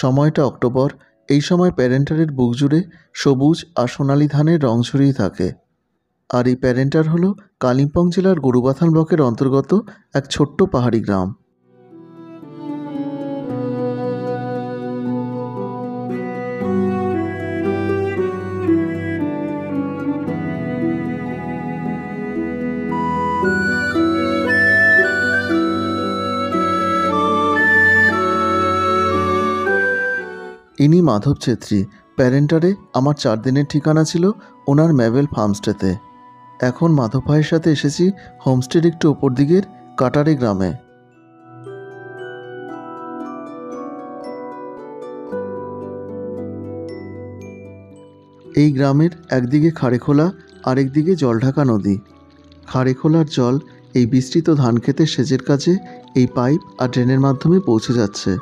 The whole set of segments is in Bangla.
সময়টা অক্টোবর। এই সময় প্যারেন্টারের বুক জুড়ে সবুজ আর সোনালি ধানের রং ছড়িয়ে থাকে। আর এই প্যারেন্টার হলো কালিম্পং জেলার গরুবাথান ব্লকের অন্তর্গত এক ছোট্ট পাহাড়ি গ্রাম। ইনি মাধব ছেত্রী। প্যারেন্টারে আমার 4 দিনের ঠিকানা ছিল ওনার ম্যাভেল ফার্মস্টেতে। এখন মাধব ভাইয়ের সাথে এসেছি হোমস্টের একটু ওপর দিকের কাটারে গ্রামে। এই গ্রামের একদিকে খাড়েখোলা, আরেকদিকে জলঢাকা নদী। খাড়েখোলার জল এই বিস্তৃত ধান ক্ষেতের সেচের কাজে এই পাইপ আর ড্রেনের মাধ্যমে পৌঁছে যাচ্ছে।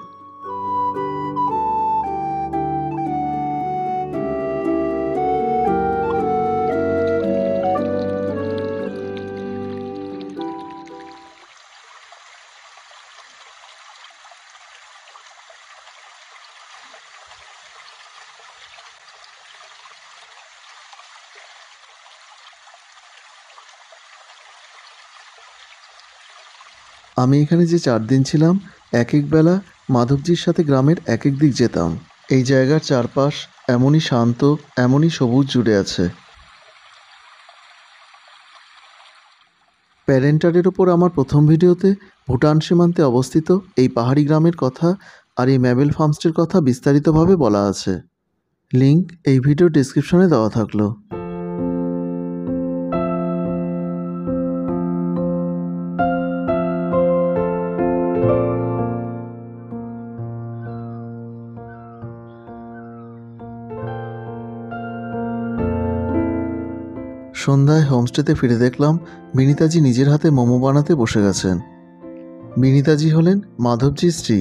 আমি এখানে যে 4 দিন ছিলাম, এক এক বেলা মাধবজির সাথে গ্রামের এক এক দিক যেতাম। এই জায়গার চারপাশ এমনই শান্ত, এমনই সবুজ জুড়ে আছে। প্যারেন্টারের ওপর আমার প্রথম ভিডিওতে ভুটান সীমান্তে অবস্থিত এই পাহাড়ি গ্রামের কথা আর এই ম্যাভেল ফার্মস্টের কথা বিস্তারিতভাবে বলা আছে। লিংক এই ভিডিও ডেসক্রিপশনে দেওয়া থাকলো। সন্ধ্যায় হোমস্টেতে ফিরে দেখলাম বিনিতাজি নিজের হাতে মোমো বানাতে বসে গেছেন। বিনিতাজি হলেন মাধবজির স্ত্রী।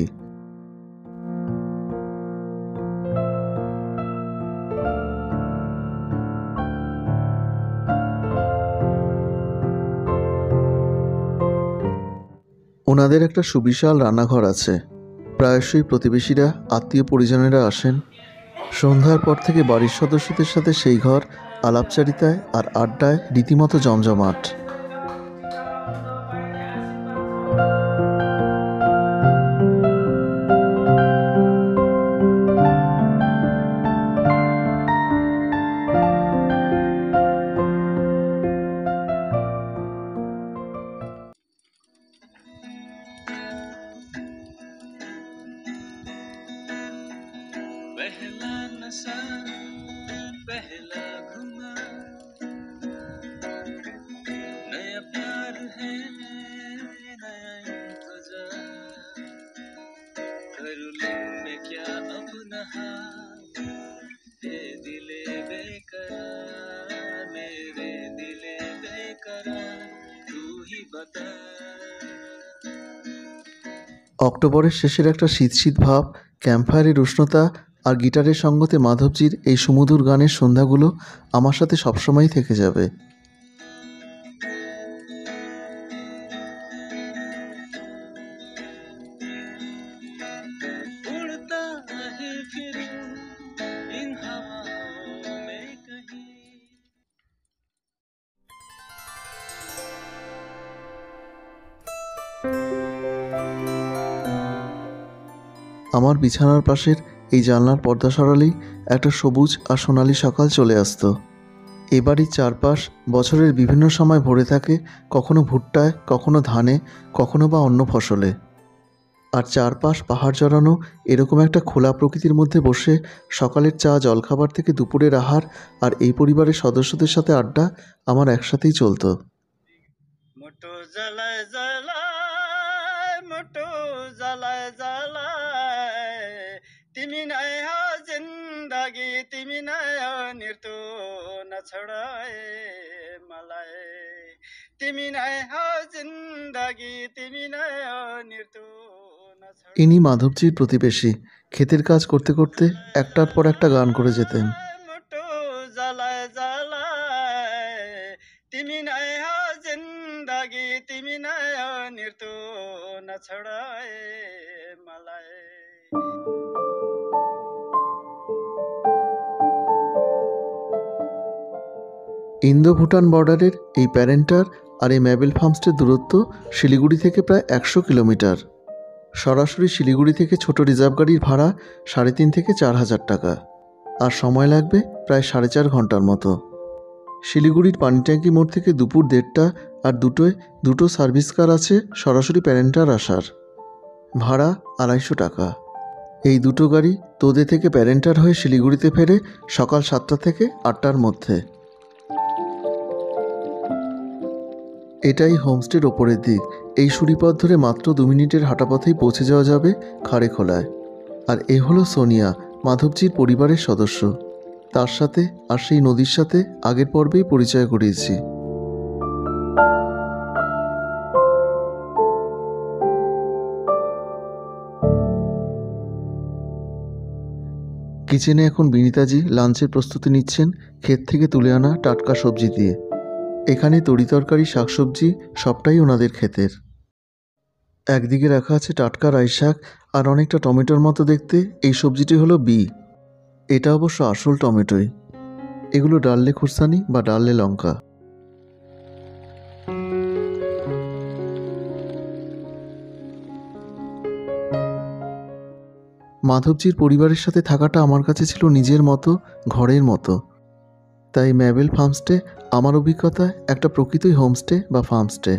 ওনাদের একটা সুবিশাল রান্নাঘর আছে। প্রায়শই প্রতিবেশীরা, আত্মীয় পরিজনেরা আসেন। সন্ধ্যার পর থেকে বাড়ির সদস্যদের সাথে সেই ঘর আলাপচারিতায় আর আড্ডায় রীতিমতো জমজমাট। पहला नशा पहला घुमा नया प्यार है नया इंतजार कर लूं मैं क्या अपना हाथ हे दिले बेकरार मेरे दिले बेकरार तू ही बता। অক্টোবরের শেষের একটা শীত শীত ভাব, ক্যাম্পফায়ারের উষ্ণতা আর গিটারের সঙ্গতে মাধবজির এই সুমধুর গানের সন্ধ্যাগুলো আমার সাথে সবসময়ই থেকে যাবে। उड़ता है फिरूं इन हवाओं में कहीं। আমার বিছানার পাশের এই জানলার পর্দা সরালেই একটা সবুজ আর সোনালি সকাল চলে আসতো। এ বাড়ির চারপাশ বছরের বিভিন্ন সময় ভরে থাকে, কখনো ভুট্টায়, কখনো ধানে, কখনো বা অন্য ফসলে। আর চারপাশ পাহাড় জড়ানো এরকম একটা খোলা প্রকৃতির মধ্যে বসে সকালের চা, জলখাবার থেকে দুপুরের আহার আর এই পরিবারের সদস্যদের সাথে আড্ডা আমার একসাথেই চলতো। মোটো জ্বালায় জ্বালায় মোটো জ্বালায় জ্বালায় तिमी নাই হো জিন্দাগি तिमी নাই হো নির্তো না ছড়ায় মালায় तिमी নাই হো জিন্দাগি तिमी নাই হো নির্তো না ছড়ায়। ইনি মাধবজির প্রতিবেশী। ক্ষেতের কাজ করতে করতে একটার পর একটা গান করে যেতেন। মোটো জ্বালায় জ্বালায় तिमी নাই হো জিন্দাগি तिमी নাই হো নির্তো না ছড়ায় মালায়। ইন্দো ভুটান বর্ডারের এই প্যারেন্টার আর এই ম্যাবেল ফার্মসটির দূরত্ব শিলিগুড়ি থেকে প্রায় 100 কিলোমিটার। সরাসরি শিলিগুড়ি থেকে ছোট রিজার্ভ গাড়ির ভাড়া 3,500 থেকে 4,000 টাকা, আর সময় লাগবে প্রায় 4.5 ঘন্টার মতো। শিলিগুড়ির পানিট্যাঙ্কি মোড় থেকে দুপুর 1:30 আর 2টোয় দুটো সার্ভিস কার আছে সরাসরি প্যারেন্টার আসার। ভাড়া 250 টাকা। এই দুটো গাড়ি তোদে থেকে প্যারেন্টার হয়ে শিলিগুড়িতে ফেরে সকাল 7টা থেকে 8টার মধ্যে। এটাই হোমস্টের ওপরের দিক। এই সুড়িপথ ধরে মাত্র 2 মিনিটের হাঁটাপথেই পৌঁছে যাওয়া যাবে খাড়েখোলায়। আর এ হলো সোনিয়া, মাধবজির পরিবারের সদস্য। তার সাথে আর সেই নদীর সাথে আগের পর্বেই পরিচয় করিয়েছি। কিচেনে এখন বিনীতাজি লাঞ্চের প্রস্তুতি নিচ্ছেন ক্ষেত থেকে তুলে আনা টাটকা সবজি দিয়ে। এখানে তরিতরকারি, শাকসবজি সবটাই ওনাদের ক্ষেতের। একদিকে রাখা আছে টাটকা রাই শাক, আর অনেকটা টমেটোর মতো দেখতে এই সবজিটি হলো বি। এটা অবশ্য আসল টমেটোই। এগুলো ডাললে খুরসানি বা ডাললে লঙ্কা। মাধবজির পরিবারের সাথে থাকাটা আমার কাছে ছিল নিজের মতো, ঘরের মতো। তাই ম্যাবেল ফার্মস্টে আমার অভিজ্ঞতায় একটা প্রকৃতই হোমস্টে বা ফার্মস্টে।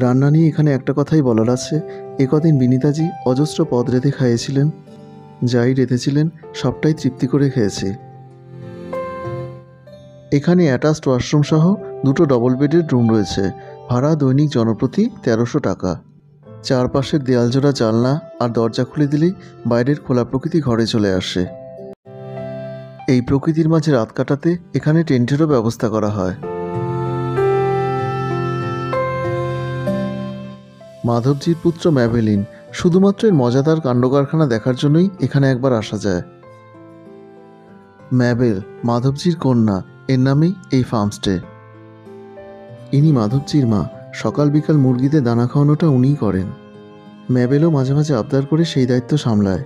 রান্না নিয়ে এখানে একটা কথাই বলার আছে। একদিন বিনীতাজি অজস্র পদ রেঁধে খাইয়েছিলেন। যাই রেঁধেছিলেন সবটাই তৃপ্তি করে খেয়েছি। এখানে অ্যাটাচড ওয়াশরুম সহ দুটো ডবল বেডের রুম রয়েছে। ভাড়া দৈনিক জনপ্রতি 1300 টাকা। চারপাশের দেয়ালজোড়া জানলা আর দরজা খুলে দিলেই বাইরের খোলা প্রকৃতি ঘরে চলে আসে। এই প্রকৃতির মাঝে রাত কাটাতে এখানে টেন্টেরও ব্যবস্থা করা হয়। মাধবজির পুত্র ম্যাভেলিন, শুধুমাত্র এর মজাদার কাণ্ডকারখানা দেখার জন্যই এখানে একবার আসা যায়। ম্যাবেল মাধবজির কন্যা, এর নামেই এই ফার্মস্টে। ইনি মাধবজির মা। সকাল বিকাল মুরগিদের দানা খাওয়ানোটা উনিই করেন। ম্যাবেলও মাঝে মাঝে আবদার করে সেই দায়িত্ব সামলায়।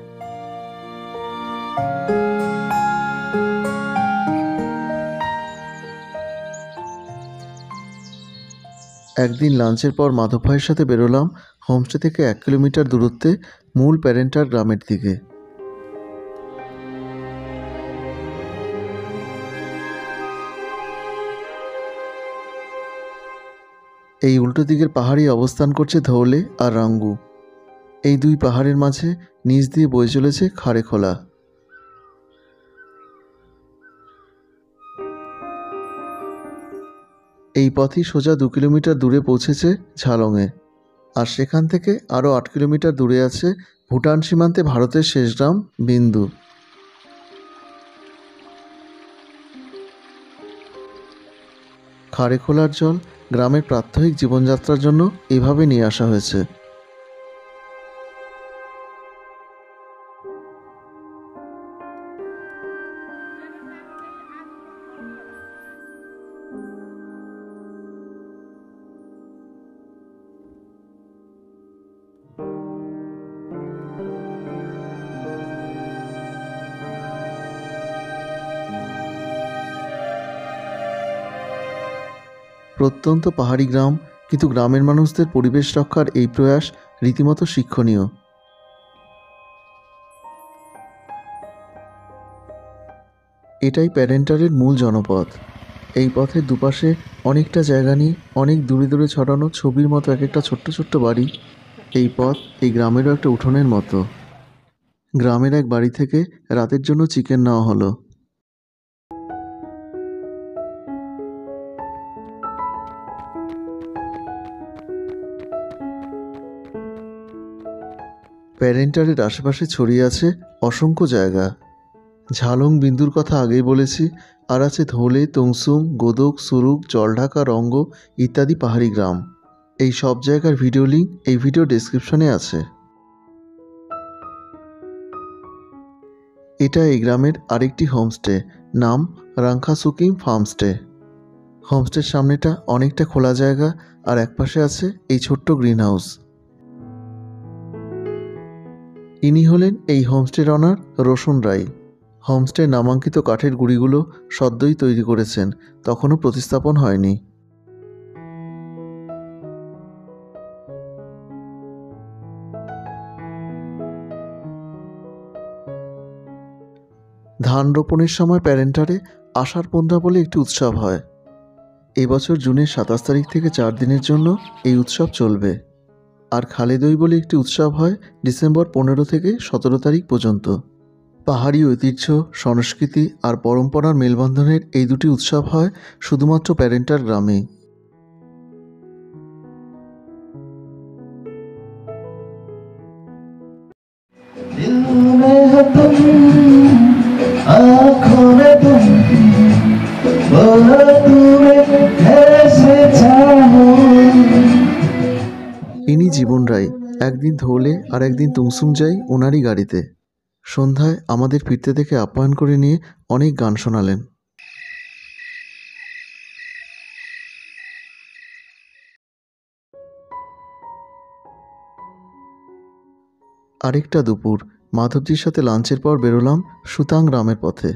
একদিন লাঞ্চের পর মাধব ভাইয়ের সাথে বেরোলাম হোমস্টে থেকে 1 কিলোমিটার দূরত্বে মূল প্যারেন্টার গ্রামের দিকে। এই উল্টো দিকের পাহাড়ে অবস্থান করছে ধৌলে আর রাঙ্গু। এই দুই পাহাড়ের মাঝে নিচ দিয়ে বয়ে চলেছে খাড়েখোলা। এই পথই সোজা 2 কিলোমিটার দূরে পৌঁছেছে ঝালংয়ে, আর সেখান থেকে আরও 8 কিলোমিটার দূরে আছে ভুটান সীমান্তে ভারতের শেষ গ্রাম বিন্দু। খাড়েখোলার জল গ্রামের প্রাত্যহিক জীবনযাত্রার জন্য এভাবে নিয়ে আসা হয়েছে। প্রত্যন্ত পাহাড়ি গ্রাম, কিন্তু গ্রামের মানুষদের পরিবেশ রক্ষার এই প্রয়াস রীতিমতো শিক্ষণীয়। এটাই প্যারেন্টারের মূল জনপথ। এই পথের দুপাশে অনেকটা জায়গা নিয়ে অনেক দূরে দূরে ছড়ানো ছবির মতো এক একটা ছোট্ট ছোট্ট বাড়ি। এই পথ এই গ্রামেরও একটা উঠোনের মতো। গ্রামের এক বাড়ি থেকে রাতের জন্য চিকেন নেওয়া হলো। প্যারেন্টারের আশেপাশে ছড়িয়ে আছে অসংখ্য জায়গা। ঝালং বিন্দুর কথা আগেই বলেছি, আর আছে ধোলে, তংসুং, গোদক, সুরুক, জলঢাকা, রঙ্গ ইত্যাদি পাহাড়ি গ্রাম। এই সব জায়গার ভিডিও লিঙ্ক এই ভিডিও ডেসক্রিপশনে আছে। এটা এই গ্রামের আরেকটি হোমস্টে, নাম রাংখা সুকিম ফার্মস্টে। হোমস্টের সামনেটা অনেকটা খোলা জায়গা, আর একপাশে আছে এই ছোট্ট গ্রিন হাউস। ইনি হলেন এই হোমস্টের অনার রোশন রায়। হোমস্টের নামাঙ্কিত কাঠের গুঁড়িগুলো সদ্যই তৈরি করেছেন, তখনও প্রতিস্থাপন হয়নি। ধান রোপণের সময় প্যারেন্টারে আষাঢ় পূর্ণা বলে একটি উৎসব হয়। এবছর জুনের 27 তারিখ থেকে 4 দিনের জন্য এই উৎসব চলবে। আর খালেদই বলে একটি উৎসব হয় ডিসেম্বর 15 থেকে 17 তারিখ পর্যন্ত। পাহাড়ি ঐতিহ্য, সংস্কৃতি আর পরম্পরার মেলবন্ধনের এই দুটি উৎসব হয় শুধুমাত্র প্যারেন্টার গ্রামে। ইনি জীবন রায়। একদিন ধৌলে আর একদিন তুমসুম যাই ওনারই গাড়িতে। সন্ধ্যায় আমাদের ফিরতে দেখে আপ্যায়ন করে নিয়ে অনেক গান শোনালেন। আরেকটা দুপুর মাধবজির সাথে লাঞ্চের পর বেরোলাম সুতাং গ্রামের পথে।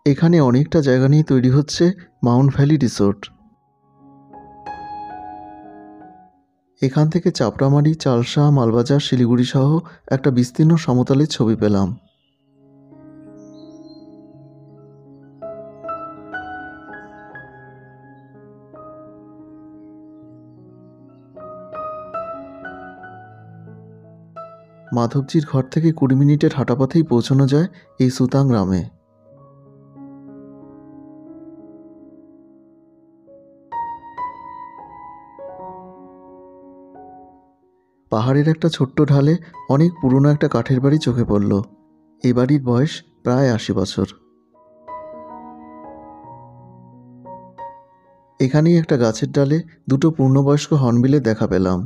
এখানে অনেকটা জায়গা নিয়ে তৈরি হচ্ছে মাউন্ট ভ্যালি রিসোর্ট। এখান থেকে চাপড়ামারি, চালসা, মালবাজার, শিলিগুড়ি সহ একটা বিস্তীর্ণ সমতলের ছবি পেলাম। মাধবজির ঘর থেকে 20 মিনিটের হাঁটাপথেই পৌঁছানো যায় এই সুতাং গ্রামে। পাহাড়ের একটা ছোট্ট ঢালে অনেক পুরনো একটা কাঠের বাড়ি চোখে পড়ল। এই বাড়ির বয়স প্রায় 80 বছর। এখানেই একটা গাছের ডালে দুটো পূর্ণবয়স্ক হর্নবিলের দেখা পেলাম।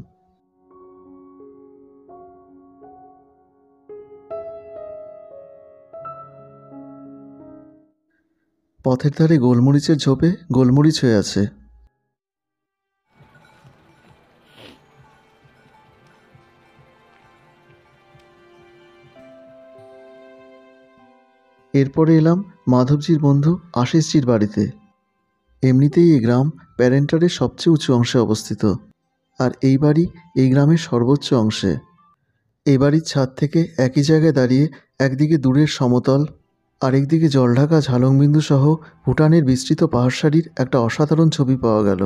পথের ধারে গোলমরিচের ঝোপে গোলমরিচ হয়ে আছে। এরপরে এলাম মাধবজির বন্ধু আশিসজির বাড়িতে। এমনিতেই এই গ্রাম প্যারেন্টারের সবচেয়ে উঁচু অংশে অবস্থিত, আর এই বাড়ি এই গ্রামের সর্বোচ্চ অংশে। এই বাড়ির ছাদ থেকে একই জায়গায় দাঁড়িয়ে একদিকে দূরের সমতল, আরেকদিকে জলঢাকা ঝালংবিন্দু সহ ভুটানের বিস্তৃত পাহাড়সারির একটা অসাধারণ ছবি পাওয়া গেল।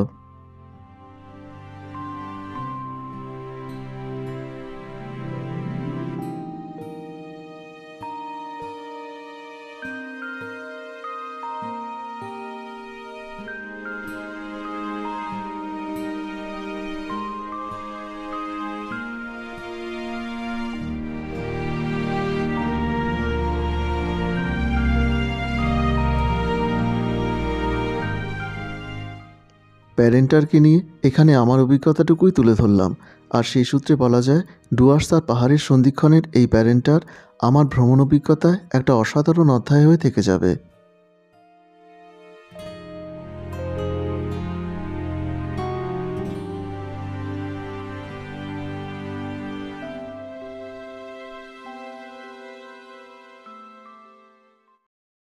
প্যারেন্টারকে নিয়ে এখানে আমার অভিজ্ঞতাটুকুই তুলে ধরলাম, আর সেই সূত্রে বলা যায় ডুয়ার্স আর পাহাড়ের সন্ধিক্ষণের এই প্যারেন্টার আমার ভ্রমণ অভিজ্ঞতায় একটা অসাধারণ অধ্যায় হয়ে থেকে যাবে।